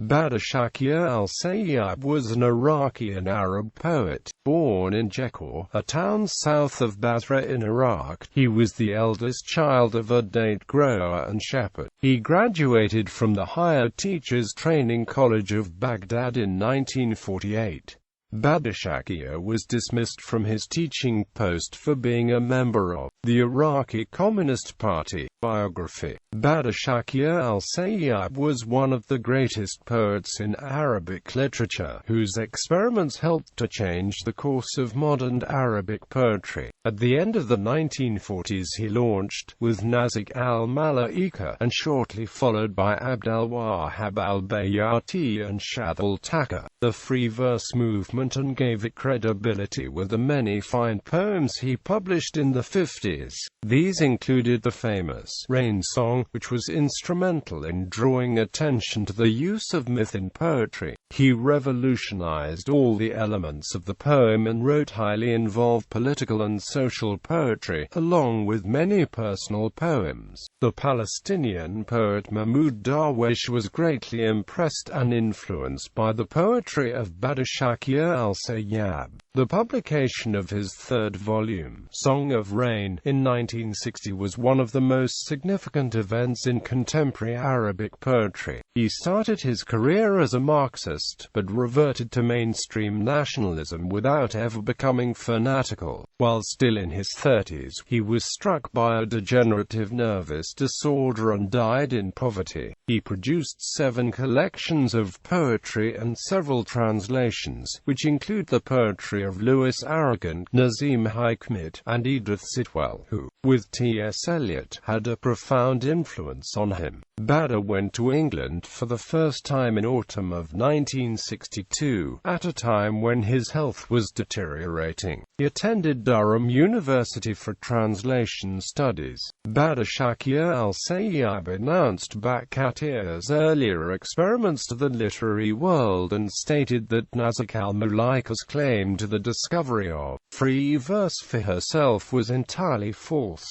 Badr Shakir al Sayyab was an Iraqi and Arab poet, born in Jekor, a town south of Basra in Iraq. He was the eldest child of a date grower and shepherd. He graduated from the Higher Teachers Training College of Baghdad in 1948. Badr Shakir was dismissed from his teaching post for being a member of the Iraqi Communist Party. Biography. Badr Shakir al Sayyab was one of the greatest poets in Arabic literature, whose experiments helped to change the course of modern Arabic poetry. At the end of the 1940s he launched, with Nazik al-Malaika, and shortly followed by Abd al-Wahhab al-Bayati and Shad al-Taka, the free verse movement, and gave it credibility with the many fine poems he published in the 50s. These included the famous Rain Song, which was instrumental in drawing attention to the use of myth in poetry. He revolutionized all the elements of the poem and wrote highly involved political and social poetry, along with many personal poems. The Palestinian poet Mahmoud Darwish was greatly impressed and influenced by the poetry of Badr Shakir al Sayyab. The publication of his third volume, Song of Rain, in 1960 was one of the most significant events in contemporary Arabic poetry. He started his career as a Marxist, but reverted to mainstream nationalism without ever becoming fanatical. While still in his 30s, he was struck by a degenerative nervous disorder and died in poverty. He produced 7 collections of poetry and several translations, which include the poetry of Louis Aragon, Nazim Hikmet, and Edith Sitwell, who, with T.S. Eliot, had a profound influence on him. Badr went to England for the first time in autumn of 1962, at a time when his health was deteriorating. He attended Durham University for translation studies. Badr Shakir al Sayyab announced Bakhatir's earlier experiments to the literary world and stated that Nazik al-Malaika's claim to the discovery of free verse for herself was entirely false.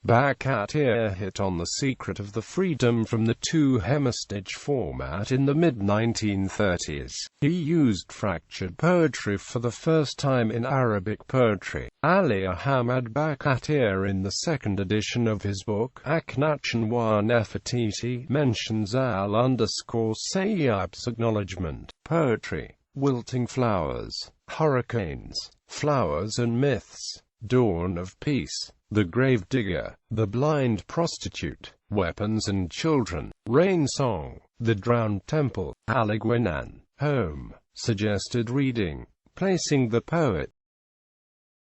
Bakhatir hit on the secret of the freedom from the two-hemistich format in the mid-1930s. He used fractured poetry for the first time in Arabic poetry. Ali Ahmad Bakhatir, in the second edition of his book, Akhnachan wa Nefertiti, mentions al-Sayyab's acknowledgement. Poetry, wilting flowers, hurricanes, flowers and myths, dawn of peace, the grave digger, the blind prostitute, weapons and children, rain song, the drowned temple, Alaguinan, home, suggested reading, placing the poet